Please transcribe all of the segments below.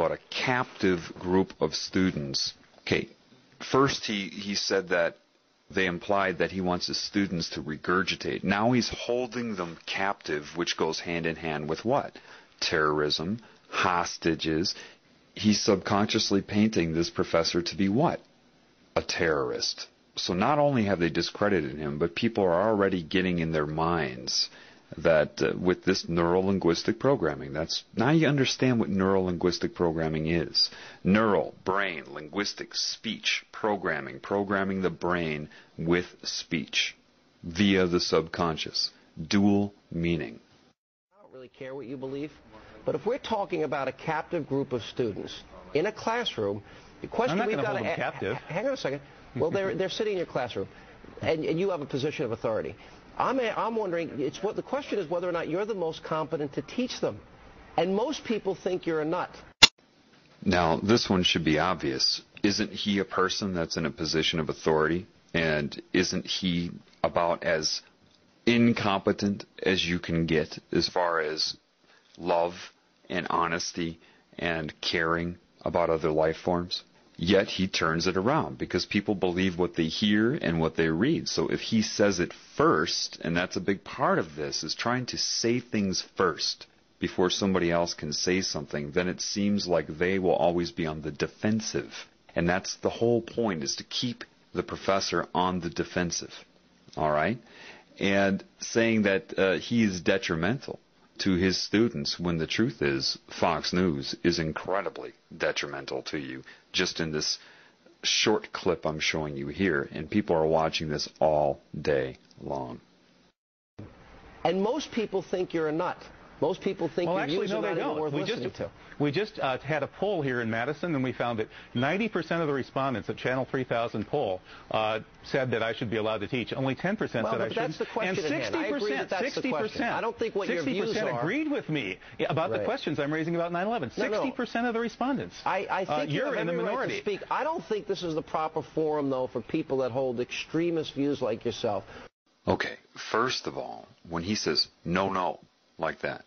about a captive group of students. Okay, first he said that they implied that he wants his students to regurgitate. Now he's holding them captive, which goes hand in hand with what? Terrorism, hostages. He's subconsciously painting this professor to be what? A terrorist. So not only have they discredited him, but people are already getting in their minds that with this neuro-linguistic programming, now you understand what neuro-linguistic programming is. Neural, brain, linguistic, speech, programming the brain with speech via the subconscious. Dual meaning. I don't really care what you believe, but if we're talking about a captive group of students in a classroom, the question we've got to ask, hang on a second. Well, they're sitting in your classroom, and you have a position of authority. I'm wondering, the question is whether or not you're the most competent to teach them. And most people think you're a nut. Now, this one should be obvious. Isn't he a person that's in a position of authority? And isn't he about as incompetent as you can get as far as love and honesty and caring about other life forms? Yet he turns it around because people believe what they hear and what they read. So if he says it first, and that's a big part of this, is trying to say things first before somebody else can say something, then it seems like they will always be on the defensive. And that's the whole point, is to keep the professor on the defensive. All right? And saying that he is detrimental to his students, when the truth is Fox News is incredibly detrimental to you, just in this short clip I'm showing you here, and people are watching this all day long. And most people think you're a nut. Most people think your views are not even worth listening to. We just had a poll here in Madison, and we found that 90% of the respondents at Channel 3000 poll said that I should be allowed to teach. Only 10% said I shouldn't. That's the question. And 60%, I don't think what your views are. 60% agreed with me about the questions I'm raising about 9/11. 60% of the respondents. I think you're in the minority. Right to speak. I don't think this is the proper forum, though, for people that hold extremist views like yourself. Okay, first of all, when he says no, like that,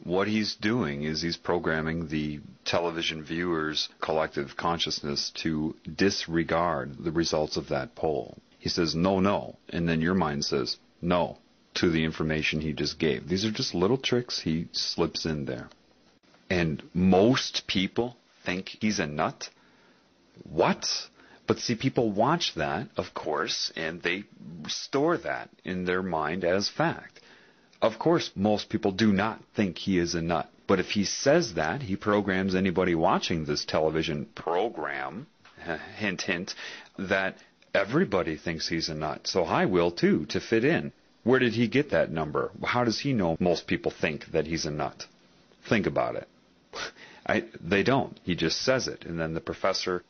what he's doing is he's programming the television viewers' collective consciousness to disregard the results of that poll. He says no, and then your mind says no to the information he just gave. These are just little tricks he slips in there. And most people think he's a nut? What? But see, people watch that, of course, and they store that in their mind as fact. Of course, most people do not think he is a nut. But if he says that, he programs anybody watching this television program, hint, hint, that everybody thinks he's a nut. So I will, too, to fit in. Where did he get that number? How does he know most people think that he's a nut? Think about it. They don't. He just says it. And then the professor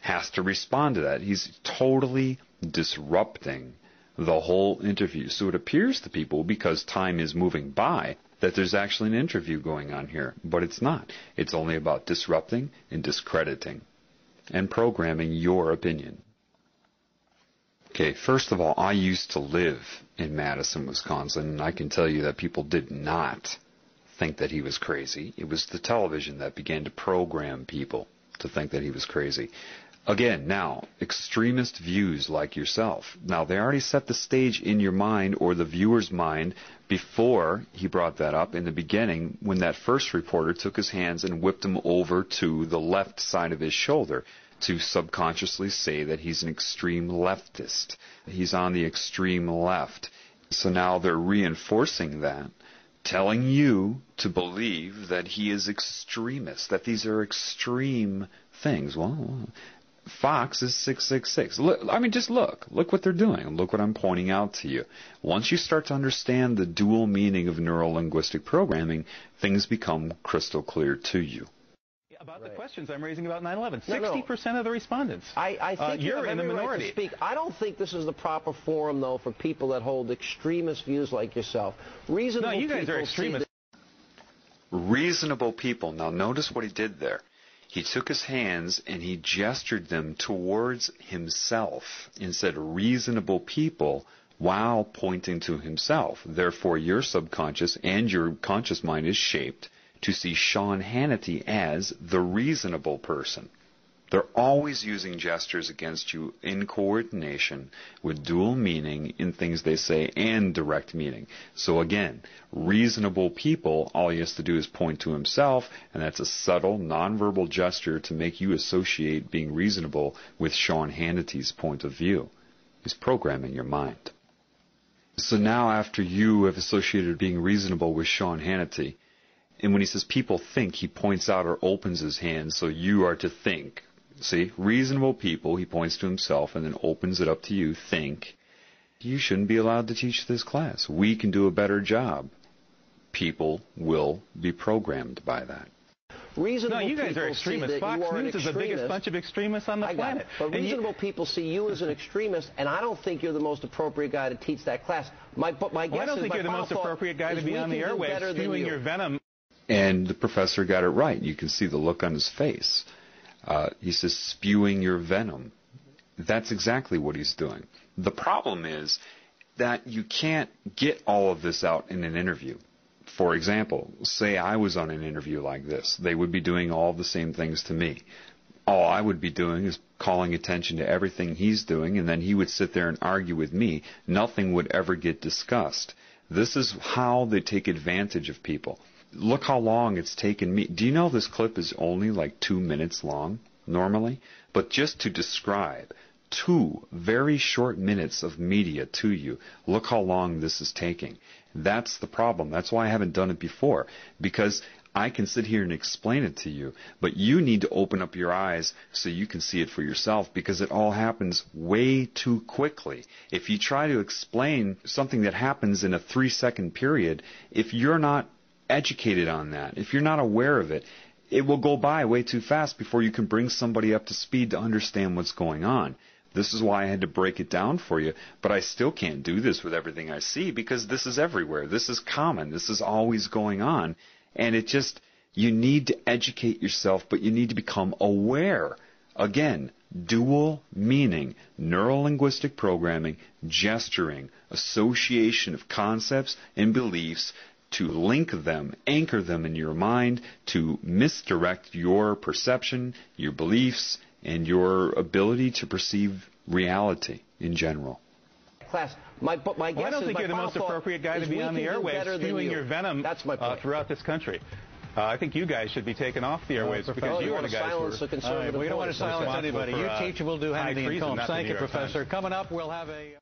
has to respond to that. He's totally disrupting the whole interview. So it appears to people, because time is moving by, that there's actually an interview going on here. But it's not. It's only about disrupting and discrediting and programming your opinion. Okay, first of all, I used to live in Madison, Wisconsin, and I can tell you that people did not think that he was crazy. It was the television that began to program people to think that he was crazy. Again, now, extremist views like yourself. Now, they already set the stage in your mind or the viewer's mind before he brought that up in the beginning, when that first reporter took his hands and whipped him over to the left side of his shoulder to subconsciously say that he's an extreme leftist. He's on the extreme left. So now they're reinforcing that, telling you to believe that he is extremist, that these are extreme things. Well, Fox is 666. Look, just look. Look what they're doing. Look what I'm pointing out to you. Once you start to understand the dual meaning of neuro-linguistic programming, things become crystal clear to you. About the questions I'm raising about 9/11. 60% of the respondents. I think you're in the minority. Right to speak. I don't think this is the proper forum, though, for people that hold extremist views like yourself. Reasonable you guys are extremists. Reasonable people. Now, notice what he did there. He took his hands and he gestured them towards himself and said reasonable people while pointing to himself. Therefore, your subconscious and your conscious mind is shaped to see Sean Hannity as the reasonable person. They're always using gestures against you in coordination with dual meaning in things they say and direct meaning. So again, reasonable people, all he has to do is point to himself, and that's a subtle, nonverbal gesture to make you associate being reasonable with Sean Hannity's point of view. He's programming your mind. So now after you have associated being reasonable with Sean Hannity, and when he says people think, he points out or opens his hand, so you are to think. See, reasonable people, he points to himself and then opens it up to you, think, you shouldn't be allowed to teach this class. We can do a better job. People will be programmed by that. Reasonable no, you guys are extremists. Fox News is the biggest bunch of extremists on the planet. But reasonable people see you as an extremist, and I don't think you're the most appropriate guy to teach that class. My guess I don't think you're the most appropriate guy to be on the airwaves spewing your venom. And the professor got it right. You can see the look on his face. He says, spewing your venom. That's exactly what he's doing. The problem is that you can't get all of this out in an interview. For example, say I was on an interview like this. They would be doing all the same things to me. All I would be doing is calling attention to everything he's doing, and then he would sit there and argue with me. Nothing would ever get discussed. This is how they take advantage of people. Look how long it's taken me. Do you know this clip is only like 2 minutes long, normally? But just to describe 2 very short minutes of media to you, look how long this is taking. That's the problem. That's why I haven't done it before, because I can sit here and explain it to you, but you need to open up your eyes so you can see it for yourself, because it all happens way too quickly. If you try to explain something that happens in a 3-second period, if you're not educated on that, if you're not aware of it, it will go by way too fast before you can bring somebody up to speed to understand what's going on. This is why I had to break it down for you, but I still can't do this with everything I see, because this is everywhere. This is common. This is always going on. And it just, you need to educate yourself, but you need to become aware. Again, dual meaning, neuro-linguistic programming, gesturing, association of concepts and beliefs to link them, anchor them in your mind, to misdirect your perception, your beliefs, and your ability to perceive reality in general. Class, my guess I don't think you're the most appropriate guy to be on the airwaves spewing your venom throughout this country. I think you guys should be taken off the airwaves because you are the guys who are... We don't want to silence anybody. You teach, we'll do Hannity and Combs. Thank you, Professor. Coming up, we'll have a...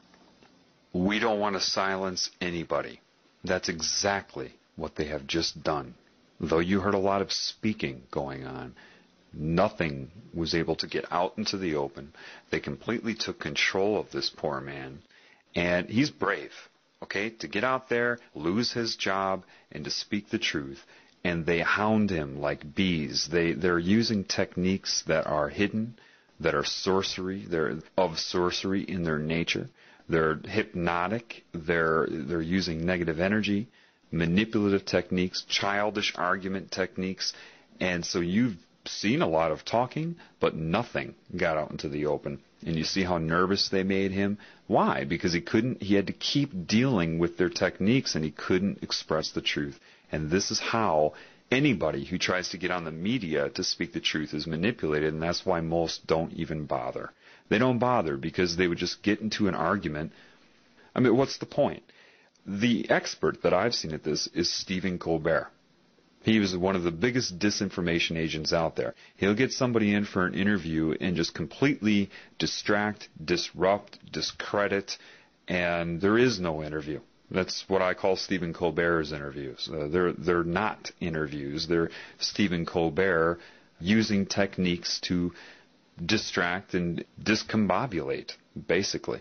We don't want to silence anybody. That's exactly what they have just done. Though you heard a lot of speaking going on, nothing was able to get out into the open. They completely took control of this poor man. And he's brave, okay, to get out there, lose his job, and to speak the truth. And they hound him like bees. They're using techniques that are hidden, that are sorcery. They're of sorcery in their nature. They're hypnotic. They're using negative energy, manipulative techniques, childish argument techniques. And so you've seen a lot of talking, but nothing got out into the open. And you see how nervous they made him. Why? Because he had to keep dealing with their techniques, and he couldn't express the truth. And this is how anybody who tries to get on the media to speak the truth is manipulated, and that's why most don't even bother. They don't bother because they would just get into an argument. I mean, what's the point? The expert that I've seen at this is Stephen Colbert. He was one of the biggest disinformation agents out there. He'll get somebody in for an interview and just completely distract, disrupt, discredit, and there is no interview. That's what I call Stephen Colbert's interviews. They're not interviews. They're Stephen Colbert using techniques to distract and discombobulate, basically.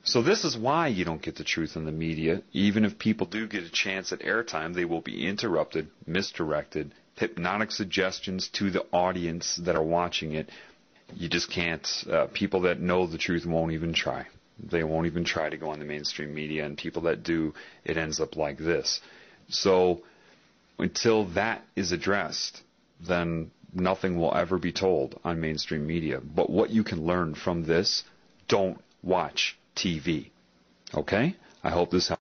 So this is why you don't get the truth in the media. Even if people do get a chance at airtime, they will be interrupted, misdirected, hypnotic suggestions to the audience that are watching it. You just can't. People that know the truth won't even try. They won't even try to go on the mainstream media, and people that do, it ends up like this. So until that is addressed, then nothing will ever be told on mainstream media. But what you can learn from this, don't watch TV. Okay? I hope this helps.